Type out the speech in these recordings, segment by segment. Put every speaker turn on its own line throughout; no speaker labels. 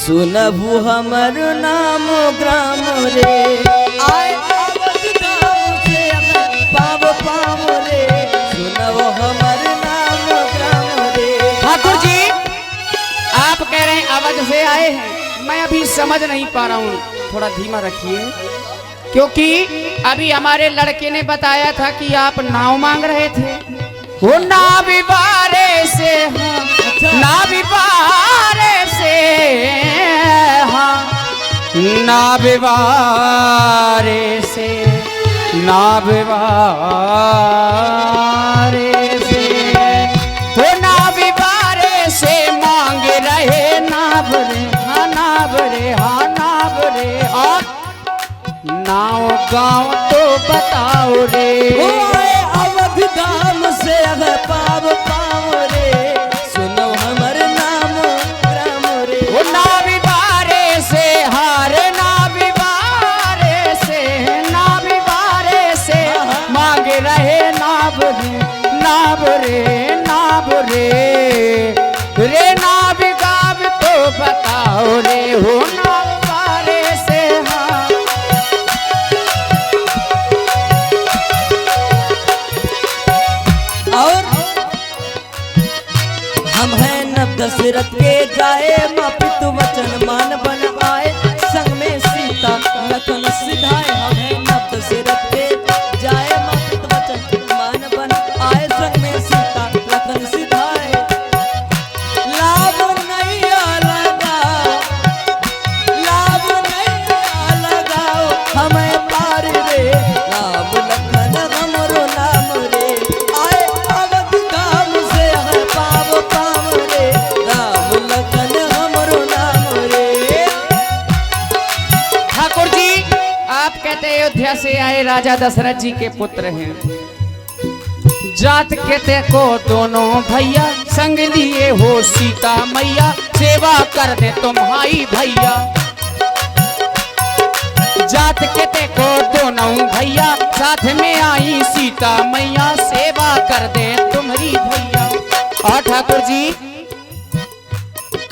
सुनबू हमर नाम ग्राम रे आए पाव पाव रे सुनबू हमर नाम ग्राम रे।
ठाकुर जी आप कह रहे हैं अवध से आए हैं, मैं अभी समझ नहीं पा रहा हूँ, थोड़ा धीमा रखिए, क्योंकि अभी हमारे लड़के ने बताया था कि आप नाव मांग रहे थे। वो नाविवारे से हाँ, नाविवारे से हाँ, नाविवारे से नाविवारे से वो नाविवारे से मांग रहे नावरे हाँ नावरे हाँ नावरे हाँ नाव गाँव तो बताओ रे।
अवध धाम से पाव पाव रे सुनो हमर नाम ग्राम रे।
वो नाविवारे से हारे नाविवारे से मांग रहे नावरे नावरे नावरे रे नाव गाव तो बताओ रे। हो नाविवारे से हाँ
और हम हैं नव दशरथ के जाए मापित वचन मान बन आए संग में सीता लखन सिधाए। हम हैं नव दशरथ के जाए मापित वचन मान बन आए संग में सीता लखन सिधाए। लाभ नहीं लगाओ लाभ नहीं लगाओ हमें पार रे राम लखन हमरो नाम रे। आए अवध धाम से है पाव पाव रे राम लखन हमरो नाम रे।
ठाकुर जी आप कहते हैं अयोध्या से आए राजा दशरथ जी के पुत्र हैं, जात कहते को दोनों भैया संग लिए हो सीता मैया सेवा कर दे तुम्हारी भैया। जात कहते को दोनों भैया साथ में आई सीता मैया सेवा कर दे तुम्हारी भैया। और ठाकुर जी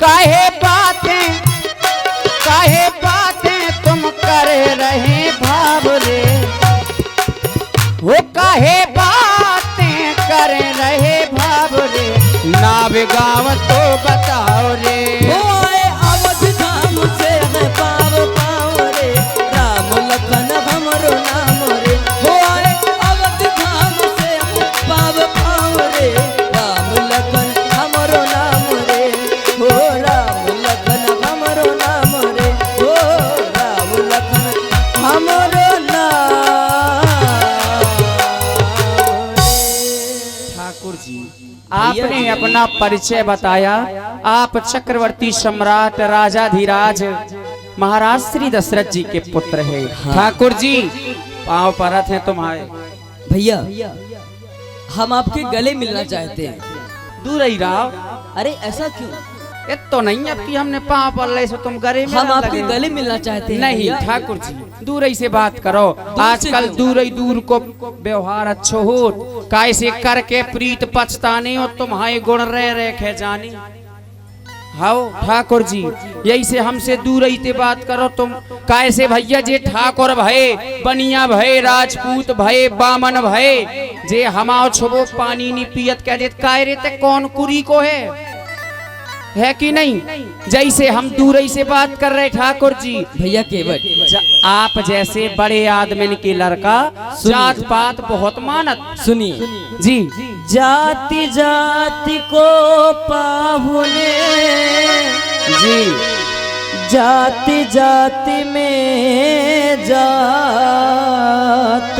काहे बातें तुम कर रहे भाव रे। वो काहे बातें कर रहे भाव रे नाव गाँव तो बताओ रे।
आए अवध धाम से है पाव पाव रे राम लखन हमरो नाम रे। आए अवध धाम से है पाव पाव रे राम लखन हमरो नाम रे। हो राम लखन हमरो नाम रे हो राम लखन हमरो नाम रे।
ठाकुर जी आपने अपना परिचय बताया, आप चक्रवर्ती सम्राट राजाधिराज महाराज श्री दशरथ जी के पुत्र हैं।
हाँ।
ठाकुर जी पाँव परत हैं तुम्हारे।
भैया हम आपके गले मिलना चाहते हैं।
दूर ही रहो।
अरे ऐसा क्यों?
ये तो नहीं अब कि हमने पाँव पर ले सो तुम गले में
हम
ना
आपके
लगे।
गले मिलना चाहते हैं।
नहीं
भैया।
ठाकुर जी दूर ही से बात करो, आजकल दूर ही दूर को व्यवहार अच्छो हो कैसे करके प्रीत पछताने और तुम्हारे गुण रह रखे जाने। हाओ ठाकुर जी यही से हमसे दूर ही ते बात करो तुम कैसे भैया जे ठाकुर भये बनिया भये राजपूत भये बामन भये जे हमाओ छुबो पानी नहीं पियत कह देत काय रे ते कौन कुरी को है कि नहीं। जैसे हम दूर ही से बात कर रहे ठाकुर जी
भैया केवट
आप जैसे बड़े आदमी के लड़का जात पात बहुत मानत।
सुनिए
जी
जाति जाति को पाहुने
जी
जाति जाति में जात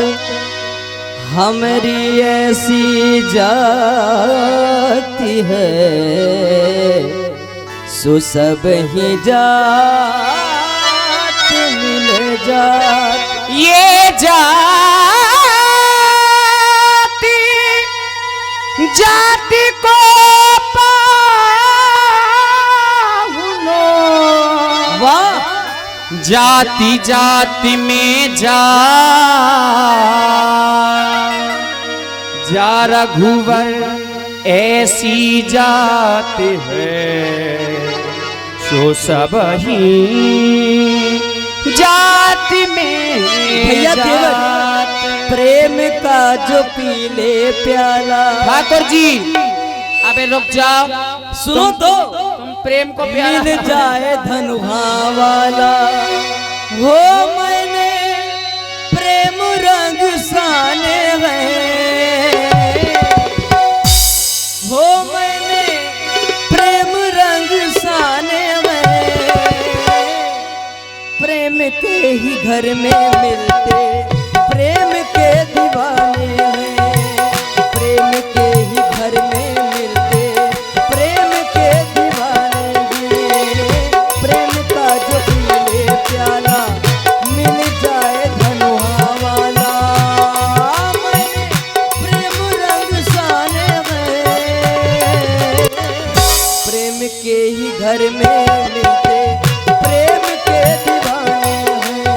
हमारी ऐसी जाति है सो सब ही जात मिल जात।
ये जाति जाति को पाहुनो
वाह
जाति जाति में जा रघुवर ऐसी जाति है सो सब ही जाति में
भैया केवल प्रेम का जो पीले प्याला।
ठाकुर जी अबे रुक जाओ,
सुनो तो,
तुम प्रेम को प्याला
मिल जाए धनुहा वाला। हो मैंने प्रेम रंग साने हैं, हो मैंने प्रेम रंग साने हैं। प्रेम के ही घर में मिलते प्रेम के दीवाने हैं, प्रेम के ही घर में मिलते प्रेम के दीवाने हैं। प्रेम का जो पीले प्याला मिल जाए धनुहा वाला। मैंने प्रेम रंग साने हैं, प्रेम के ही घर में मिलते प्रेम के दीवाने हैं।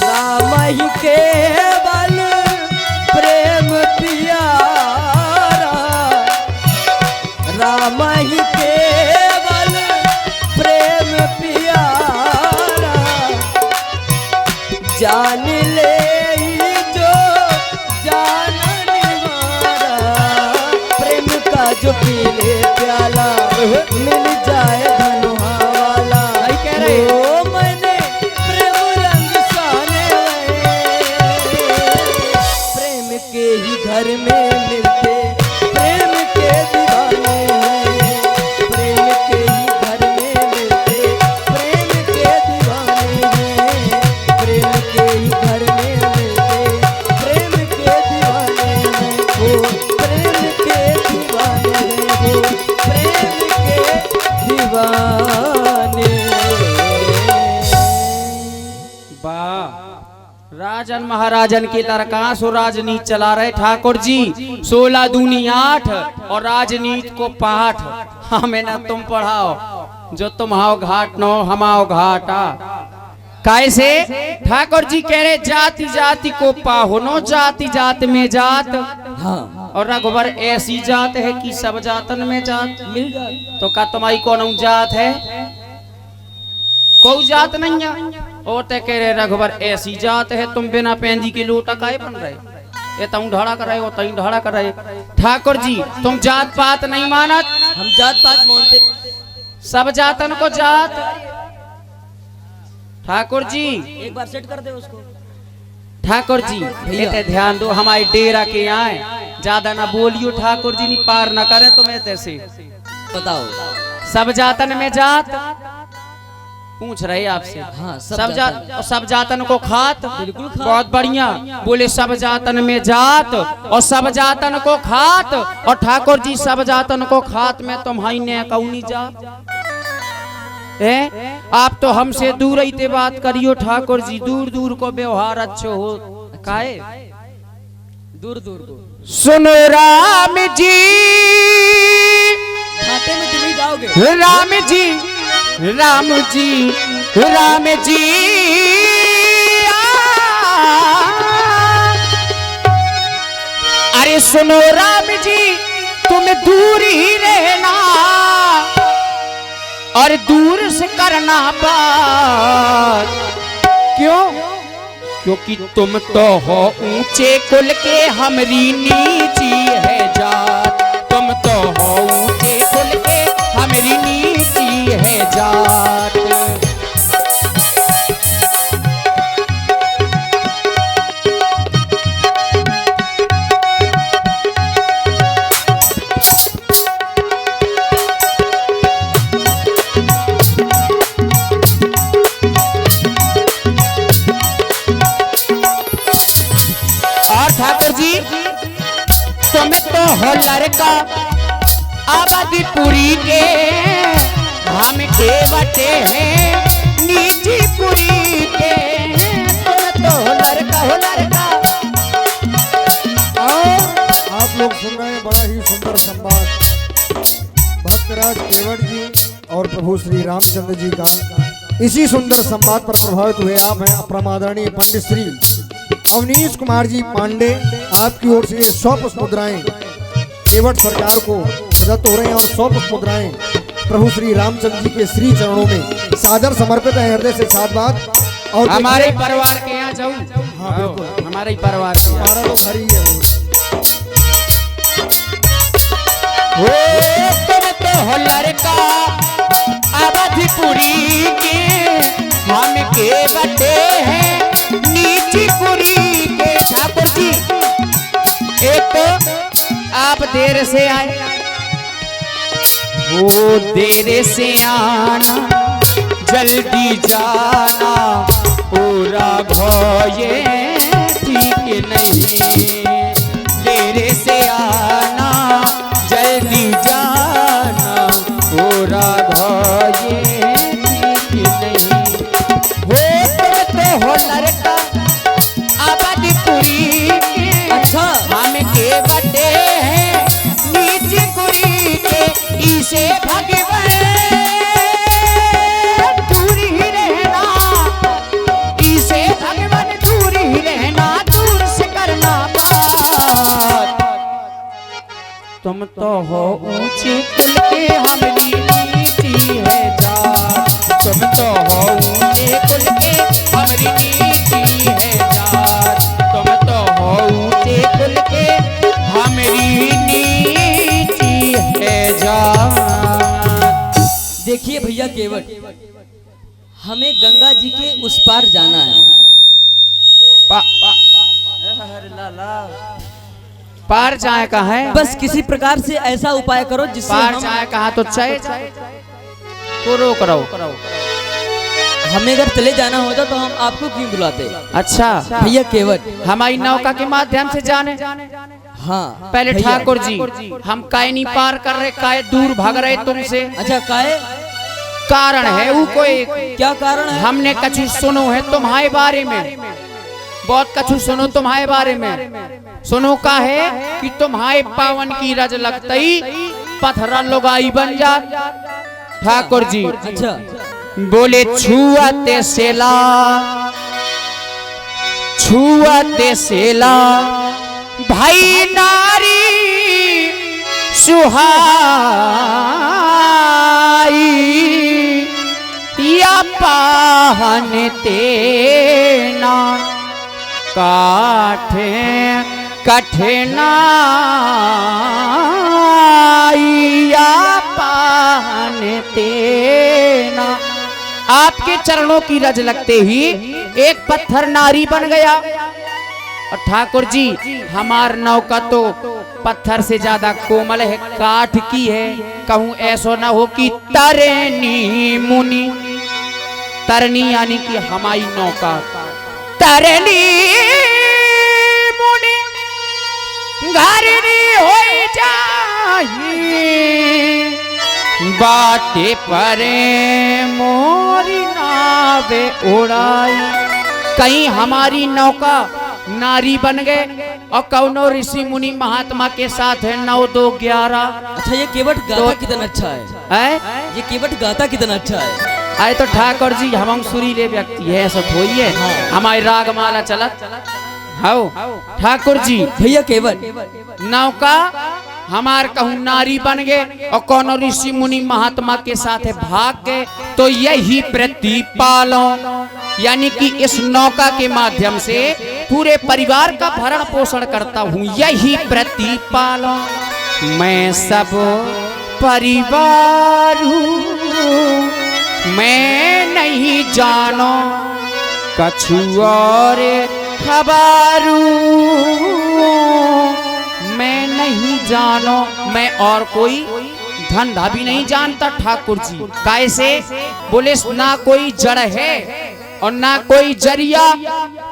राम ही केवल प्रेम पियारा, राम ही केवल प्रेम पियारा। जान ले जो जान निवारा, प्रेम का जो पीले प्याला मिल जाए धनुहा वाला।
कह रहे
ओ मैंने प्रेम रंग साने हैं, प्रेम के ही घर में मिलते प्रेम के दीवाने हैं। प्रेम के ही घर में मिलते प्रेम के दीवाने हैं, प्रेम के ही घर में मिलते प्रेम के दीवाने हैं। वो प्रेम के दीवाने हैं, वो प्रेम के दीवाने।
वाह, राजन महाराजन की तरह कहाँ सो राजनीति चला रहे ठाकुर जी। 16 दूनी 8 और राजनीति को पाठ हमें ना तुम पढ़ाओ, जो तुम हाओ घाट नो हम आओ घाटा। कैसे ठाकुर जी कह रहे जाति जाति को पाहो नो, जाति जात में जात।
हाँ,
और रघुबर ऐसी जात है कि सब जातन में जात।
मिल जाए
तो का तुम्हारी कौन जात है? कोई जात नहीं है। और ते कह रहे रघुबर ऐसी जात है, तुम बिना पेंदी के लोटा काहे बन रहे? ये तुम ढाड़ा कर रहे हो, तुम ढाड़ा कर रहे। ठाकुर जी तुम जात पात नहीं मानत,
हम जात पात मानते।
सब जातन को जात। ठाकुर जी
एक बार सेट कर दे उसको।
ठाकुर जी ये ध्यान दो, हमारे डेरा के आए ज्यादा ना बोलियो ठाकुर जी, नहीं पार ना करे तुम्हें तैसे।
बताओ
सब जातन में जात पूछ रहे आपसे।
हाँ,
सब जातन को खात।
बिल्कुल खात।
बहुत बढ़िया बोले, सब जातन में जात और सब जातन को खात। और ठाकुर जी सब जातन को खात में तुम्हारी ने कौनी जात है? आप तो हमसे दूर ही ते बात करियो ठाकुर जी, दूर दूर को व्यवहार अच्छो हो काहे?
दूर दूर को
सुनो राम जी,
घाटे में तुम ही जाओगे।
राम जी राम जी राम जी अरे सुनो राम जी, तुम दूर ही रहना और दूर से करना बात। क्यों? क्योंकि तुम तो हो ऊंचे कुल के, हमरी नीची है जात। तुम तो हो ऊंचे कुल के, हमरी नीची है जात। तुम तो हो लड़का आबादीपुरी के, हम के बटे हैं नीचीपुरी के। तुम तो हो लड़का।
और आप लोग सुन रहे हैं बड़ा ही सुंदर संवाद भक्तराज केवट जी और प्रभु श्री रामचंद्र जी का। इसी सुंदर संवाद पर प्रभावित हुए आप हैं अपरम आदरणीय पंडित श्री अवनीश कुमार जी पांडे। आपकी ओर से 100 पुष्प मुद्राएं केवट सरकार को प्रदत्त हो रहे हैं और 100 पुष्प मुद्राएं प्रभु श्री रामचंद्र जी के श्री चरणों में सादर समर्पित है हृदय से साधुवाद। और
हमारे परिवार के यहाँ जाऊँ।
हाँ बिल्कुल,
हमारे ही परिवार के यहाँ।
हमारा तो घर ही है
हो तुम तो हो लड़का अवधपुरी के, हम के बटे हैं नीची पुरी के। ठाकुर जी एक तो आप देर से आए, वो देर से आना जल्दी जाना, पूरा भये ठीक नहीं। देर से आना जल्दी जाना, पूरा भये ठीक नहीं। हो तुम तो हो लड़का अवधपुरी के,
अच्छा
हम के बटे हैं नीचे कुरी के। इसे भगवान दूर ही रहना, इसे भगवान दूर ही रहना, दूर से करना बात। तुम तो हो ऊंचे कुल के, हमारी नीति है जात। तुम तो हो ऊंचे कुल के, हमारी नीति है जात। तुम तो हो ऊंचे कुल के, हमारी नीति है जात।
देखिए भैया केवट, हमें गंगा जी के उस पार जाना है।
पार जाए का है,
बस किसी प्रकार से ऐसा उपाय करो जिससे
पार
हम
जाए कहा तो चाहे तो रोक रहो।
हमें अगर चले जाना होता तो हम आपको क्यों बुलाते।
अच्छा
भैया केवट,
हमारी नौका के माध्यम से जाने।
हाँ
पहले
भैया।
ठाकुर जी हम काय नहीं पार कर रहे, काय दूर भाग रहे तुमसे।
अच्छा काहे,
कारण है वो कोई,
क्या कारण है।
हमने कछु सुनो है तुम्हारे बारे में, बहुत कछु सुनो तुम्हारे बारे में। सुनो का है कि तुम्हारे पावन की रज लगते ही पत्थरा लुगाई बन जा। ठाकुर जी
अच्छा
बोले छुआते सेला, छुआते सेला भाई नारी सुहाई, या पाहन तेना काठे कठिनाई, या पाहन तेना। आपके चरणों की रज लगते ही एक पत्थर नारी बन गया। और ठाकुर जी हमार नौका तो पत्थर से ज्यादा कोमल है, काठ की है। कहूं ऐसा ना हो कि तरनी मुनि, तरनी यानी कि हमारी नौका तरनी मुनि घरनी हो जाए, बाटे परे मोरी नावे उड़ाई। कहीं हमारी नौका नारी बन गए और कौनो ऋषि मुनि महात्मा के साथ है 9 2 11।
अच्छा ये केवट गाता कितना अच्छा है, ये केवट गाता कितना अच्छा है।
आए तो ठाकुर जी हम सुरीले व्यक्ति है, ऐसा थोड़ी है। हमारी रागमाला चलत हाउ ठाकुर जी।
भैया केवट
नौका हमार कहूँ नारी बन गए और कौन ऋषि मुनि महात्मा के साथ है भाग गए, तो यही प्रतिपालो यानी कि इस नौका के माध्यम से पूरे परिवार का भरण पोषण करता हूँ। यही प्रतिपालो मैं सब परिवार हूँ, मैं नहीं जानो कछु और खबारू, मैं नहीं जानो, मैं और कोई धंधा भी नहीं जानता ठाकुर जी। कैसे बोले ना कोई जड़ है और ना कोई जरिया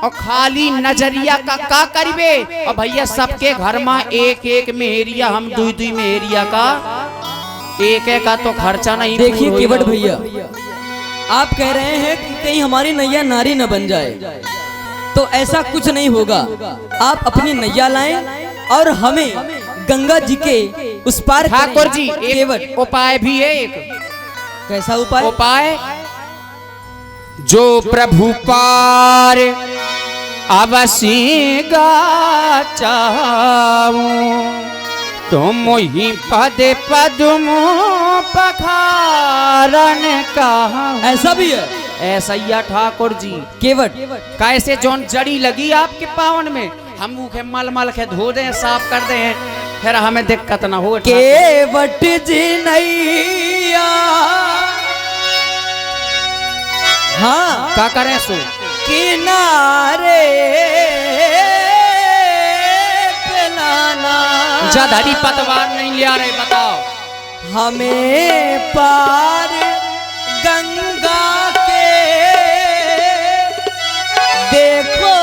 और खाली नजरिया का करीबे। और भैया सबके घर में एक एक मेहरिया, हम 2 2 मेहरिया का एक एक का तो खर्चा नहीं।
देखिए केवट भैया, आप कह रहे हैं कि कहीं हमारी नैया नारी न बन जाए, तो ऐसा कुछ नहीं होगा। आप अपनी नैया लाएं और हमें गंगा जी के उस पार
ठाकुर जी
केवट
एक उपाय भी है। एक
कैसा उपाय।
उपाय जो प्रभु पार अवसी गाचाऊं तुम ही पद पद्म पखारन कहा।
ऐसा भी है।
ऐसा ही है ठाकुर जी।
केवट
कैसे जोन जड़ी लगी आपके पावन में, हम मुखे मल मल के धो दें, साफ कर दें, फिर हमें दिक्कत ना हो।
केवट जी नैया, हाँ
क्या करें सो
किनारे पिलाना।
जधरी पतवार नहीं लिया रहे, बताओ।
हमें पार गंगा के देखो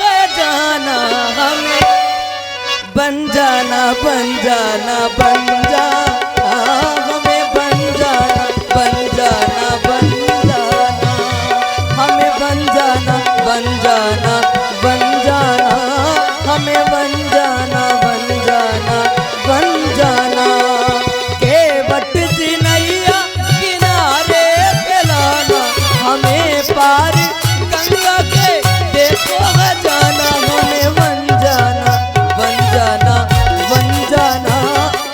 है जाना, हमें बन जाना बन जाना बन जाना, हमें बन जाना बन जाना बन जाना, हमें बन जाना बन जाना बन जाना, हमें बन जाना बन जाना बन जाना। केवट जी नैया किनारे पिलाना, हमें पार गंगा के देखो है जाना, हमें बन जाना बन जाना बन जाना,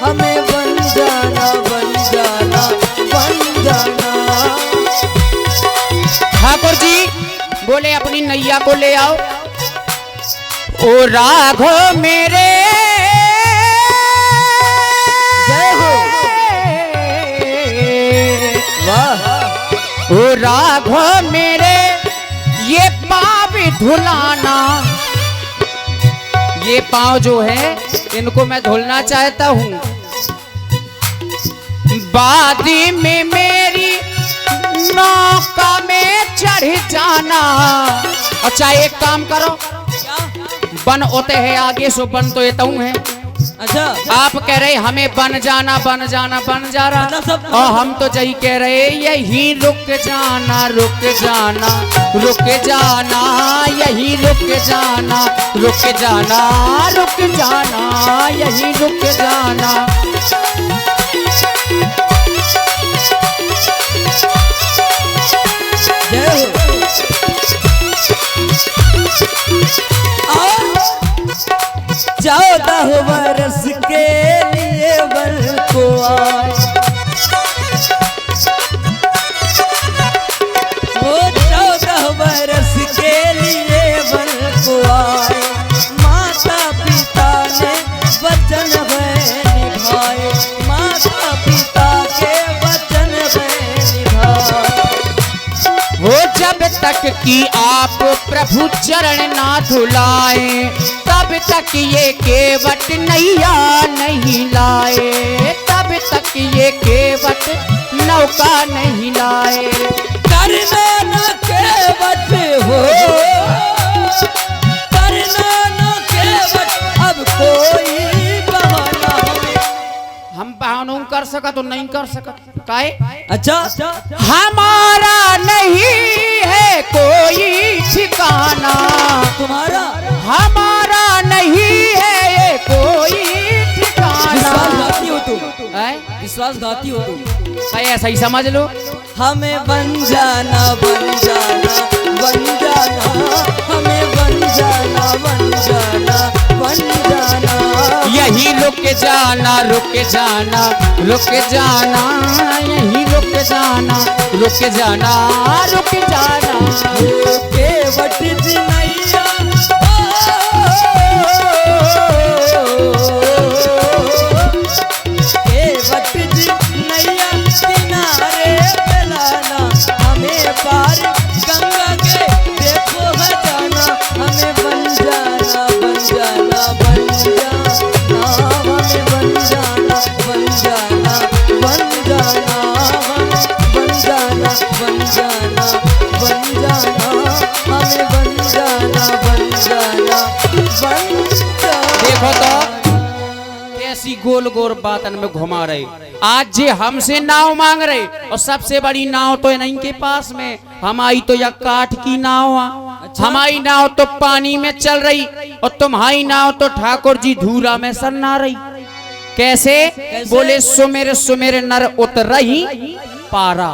हमें बन जाना बन जाना बन जाना।
ठाकुर जी बोले अपनी नैया को ले आओ। ओ राघो मेरे
जय हो, वाह।
ओ राघो मेरे ये पाँव धुलाना। ये पाँव जो है इनको मैं धुलना चाहता हूँ। बादी में मेरी नौका में चढ़ जाना। अच्छा एक काम करो, बन होते हैं आगे सो बन तो ये तू है।
अच्छा
आप कह रहे हमें बन जाना बन जाना बन जा रहा, और हम तो यही कह रहे यही रुक जाना रुक जाना रुक जाना, यही रुक जाना रुक जाना रुक जाना, यही रुक जाना।
जय हो। और 14 वर्ष के लिए वन को आए, वो 14 वर्ष के लिए वन को आए, माता पिता ने वचन है निभाए, माता पिता के वचन है निभाए।
वो जब तक कि आप प्रभु चरण ना धुलाए, तब तक ये केवट नैया नहीं लाए, तब तक ये केवट नौका नहीं लाए।
करना न केवट हो, करना न केवट, अब कोई बहाना हमें।
हम बहानों कर सका तो नहीं कर सका काहे?
अच्छा
हमारा नहीं है कोई ठिकाना,
तुम्हारा
हमारा नहीं है ये कोई ठिकाना।
विश्वासघाती हो तुम,
हैं?
विश्वासघाती हो तुम।
भाई ऐसा ही समझ लो।
हमें बन जाना बन जाना बन जाना, हमें बन जाना बन जाना बन जाना,
यही रुक जाना रुक जाना रुक जाना, यही रुक जाना रुक जाना रुक जाना।
केवट जी नैया, केवट जी नैया किनारे पिलाना, हमें पार गंगा के देखो है जाना, हमें बन जाना बन जाना बन जाना, हमें बन जाना बन जाना बन जाना, हमें बन जाना बन जाना बन जाना, हमें बन जाना बन जाना बन जाना।
देखो तो कैसी गोल गोल बातन में घुमा रहे। आज जे हमसे नाव मांग रहे, और सबसे बड़ी नाव तो इन्हीं के पास में, हमारी तो यह काठ की नाव आ। हमारी नाव तो पानी में चल रही, और तुम्हारी नाव तो ठाकुर जी धूरा में सन्ना रही। कैसे? बोले सुमेर सुमेर नर उतरही, पारा।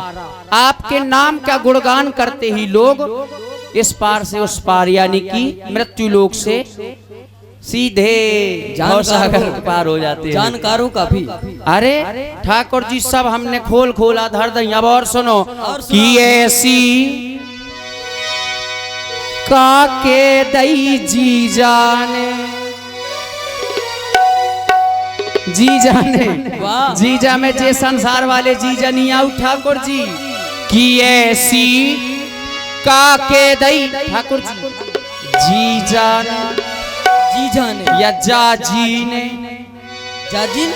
आपके नाम का गुणगान करते ही लोग इस पार से उस पार यानी कि मृत्यु लोक से सीधे भवसागर पार हो जाते हैं।
जानकारों का भी।
अरे ठाकुर जी सब हमने खोल खोला धर दई। अब और सुनो कि ऐसी काके दई जी जाने, जी जाने
वाह।
जीजा में जे संसार वाले जीजा नहीं आऊ ठाकुर जी कि ऐसी काके दई ठाकुर जी जी जाने,
जी जाने
या जा जी ने,
जाजी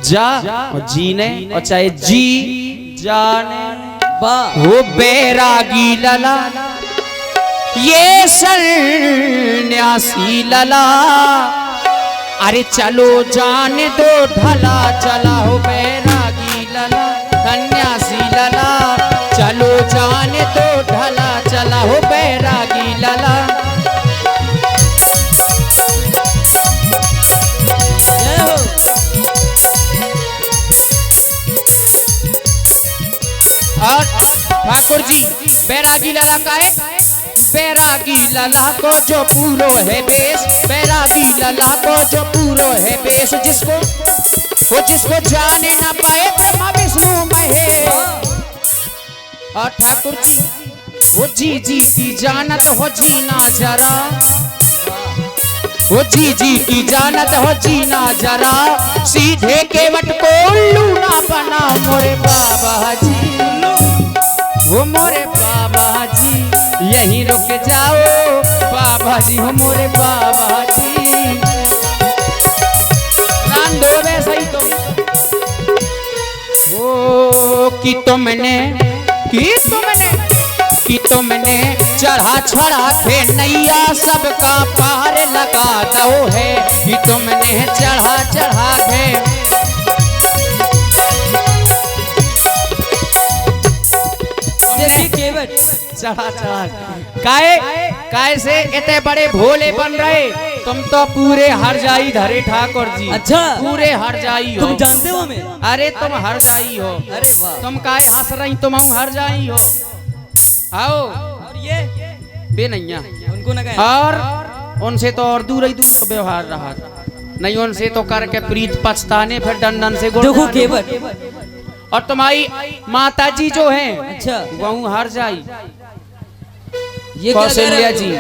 जा और जी ने और चाहे जी जाने।
वाह।
वो बैरागी लला ये सन्यासी लला, अरे चलो जाने दो ढला चला हो बैरागी लला सन्यासी लला, चलो जाने दो ढला चला हो बैरागी लला।
जय हो।
और ठाकुर जी बैरागी लला का है, बैरागी लला को जो पूरो है बेस, बैरागी लला को जो पूरो है बेस, जिसको वो जिसको जाने ना पाए ब्रह्मा विष्णु महेश। और ठाकुर जी वो जी जी की जानत हो जीना जरा, वो जी जी की जानत हो जीना जरा, सीधे केवट को उल्लू ना बना मोरे बाबा जी, वो मोरे बाबा जी यहीं रुक जाओ बाबा जी, हो मोरे बाबा जी। राम दो वैसा ही तो वो कि तुमने चढ़ा छड़ा के नैया सबका पार लगा दो है, कि तुमने चढ़ा चढ़ा के चढ़ा चढ़ा काय से इतने बड़े भोले बन रहे, तुम तो पूरे हर जाई धरे ठाकुर जी।
अच्छा
पूरे हर जाई हो।
तुम जानते हो हमें?
अरे तुम हर जाई हो।
अरे वाह।
तुम काय हंस रही, तुम हर जाई हो। आओ
और ये
बे नैया
उनको ना कहें।
और उनसे तो और दूर ही दूर का व्यवहार रहा, नहीं उनसे तो करके प्रीत पछताने फिर दंडन से गुड़
देखो केवट।
और तुम्हारी माता जी जो हैं,
अच्छा
वह हर जाई
ये क्या कह
कौशल्या
रहे हो?
जी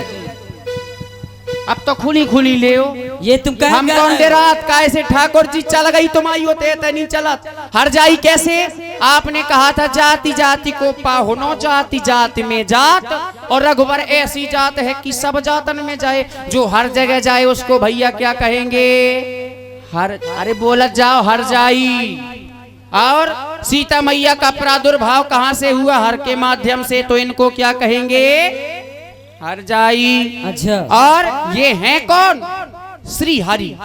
अब तो खुली खुली ले हो।
ये तुम कह
हम कौन दे रात काय से ठाकुर जी चल गई तुम्हारी होते नहीं चला हर जाई कैसे? आपने कहा था जाति जाति को पाहुनो, जाति जाति में जात, और रघुवर ऐसी जात है कि सब जातन में जाए, जो हर जगह जाए उसको भैया क्या कहेंगे? हर। अरे बोलत जाओ हर जाई। और सीता मैया का प्रादुर्भाव कहाँ से हुआ? हर के माध्यम से, तो इनको क्या कहेंगे? हर जाई।
अच्छा
और ये हैं कौन? श्री हरि,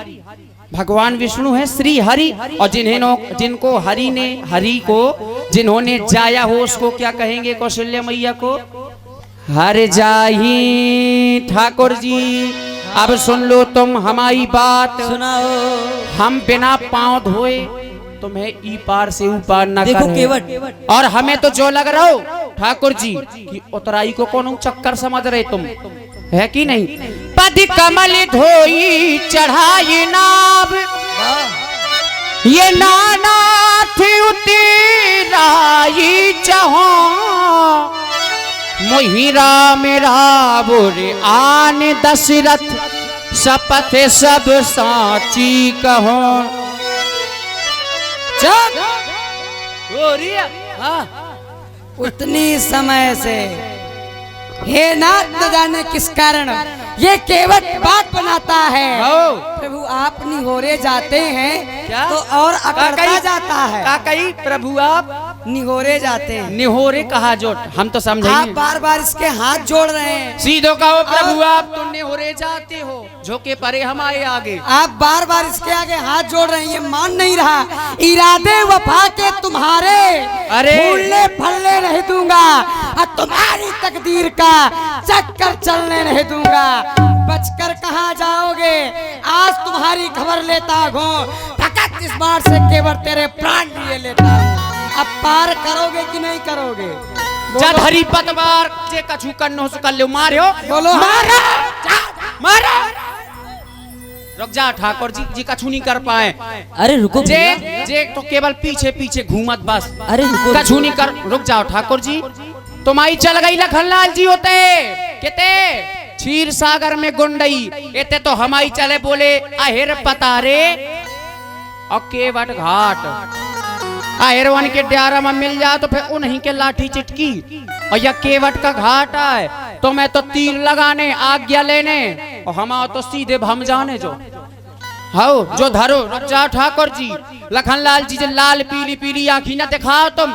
भगवान विष्णु है श्री हरि, और जिनको हरि को जिन्होंने जाया हो उसको क्या कहेंगे? कौशल्या मैया को हर जाही। ठाकुर जी अब सुन लो तुम हमारी बात,
सुनाओ।
हम बिना पांव धोए तुम्हें ई पार से ऊपार न
देखो
करें।
केवट।
और हमें तो जो लग रहा हो ठाकुर जी कि उतराई को कौन चक्कर समझ रहे तुम, है कि नहीं? पद कमल धोई चढ़ाई नाभ, ये नानाथ उतराई चाहो, मोहि राम रावुर आन दशरथ, शपथ सब साची कहो।
उतनी समय से हे नाथ न जाने किस कारण ये केवट बात बनाता है। प्रभु आप निहोरे जाते हैं
क्या?
तो और अकड़ता जाता है।
का कही प्रभु आप
निहोरे जाते हैं।
निहोरे कहा जोट, हम तो
आप
समझेंगे।
बार बार इसके हाथ जोड़ रहे हैं।
सीधो कहो प्रभु आप तो निहोरे जाते हो, झोंके परे हमारे आगे।
आप बार बार इसके आगे हाथ जोड़ रहे हैं, ये मान नहीं रहा। इरादे वफा के तुम्हारे
अरे!
फूलने फलने नहीं दूंगा, और तुम्हारी तकदीर का चक्कर चलने नहीं दूंगा। बचकर कहाँ जाओगे? आज तुम्हारी खबर लेता हूँ, फकत इस बार से केवल तेरे प्राण लिए लेता हूँ। अब पार करोगे कि नहीं करोगे?
जा धरी पतवार जे कछु करनो सो कर लो, मारो
बोलो
मारो मारो। रुक जा ठाकुर जी, जी कछु नहीं कर पाए।
अरे रुको
जे
भैया।
जे तो केवल पीछे पीछे घूमत बस,
अरे रुको
कछु नहीं कर। रुक जाओ ठाकुर जी, तुम्हारी चल गई लखनलाल जी होते केते क्षीर सागर में गुंडई, एते तो हमारी चले बोले अहिर पतारे और केवट घाट। अहिरवन के ड्यारा में मिल जाए तो फिर उन्हीं के लाठी चिटकी, और यह केवट का घाट है तो मैं तो तीर लगाने आज्ञा लेने, और हम तो सीधे भम जाने जो हाउ जो धरो। रुक जाओ ठाकुर जी, लखनलाल जी जो लाल पीली पीली आंखी न दिखाओ तुम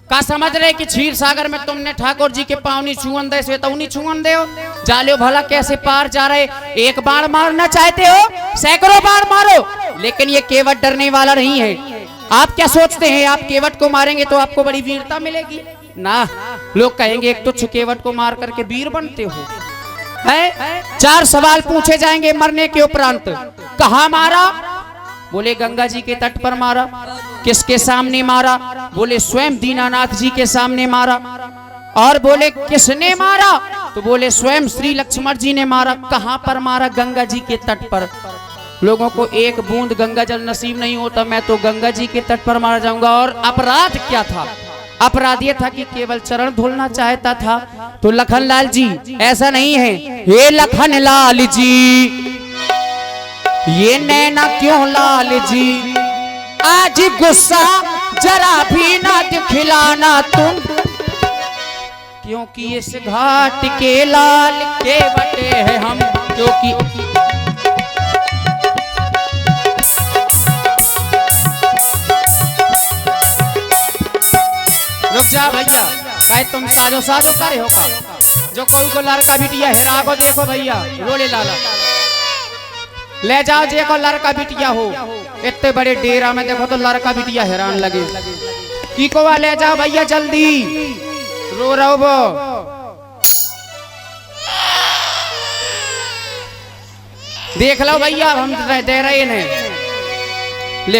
का समझ रहे कि क्षीर सागर में तुमने ठाकुर जी के पावनी छुअन दे से तो नहीं छुअन दे हो। जालियो भला कैसे पार जा रहे, एक बार मारना चाहते हो सैकड़ों बार मारो, लेकिन ये केवट डरने वाला नहीं है। आप क्या सोचते हैं आप केवट को मारेंगे तो आपको बड़ी वीरता मिलेगी ना? लोग कहेंगे एक तुच्छ केवट को मार करके वीर बनते हो। है 4 सवाल पूछे जाएंगे मरने के उपरांत। कहाँ मारा? बोले गंगा जी के तट पर मारा। किसके सामने मारा? बोले स्वयं दीनानाथ जी के सामने मारा। और बोले किसने मारा? तो बोले स्वयं श्री लक्ष्मण जी ने मारा। कहाँ पर मारा? गंगा जी के तट पर। लोगों को एक बूंद गंगा जल नसीब नहीं होता, मैं तो गंगा जी के तट पर मारा जाऊंगा। और अपराध क्या था? अपराध ये था कि केवल चरण धुलना चाहता था। तो लखनलाल जी ऐसा नहीं है, हे लखनलाल जी ये नैना क्यों लाल जी, आज गुस्सा जरा भी ना दिखलाना तुम, क्योंकि इस घाट के लाल के बटे हैं हम। क्योंकि रुक जा भैया, कहे तुम साजो साजो करे हो का? जो कोई को लड़का बिटिया हेरा को देखो भैया, रोले लाला ले जाओ। जे को लड़का बिटिया हो इतने बड़े डेरा में देखो तो लड़का बिटिया हैरान लगे की को ले जाओ भैया जल्दी, रो रहो वो। देख लो भैया हम दे रहे हैं, ले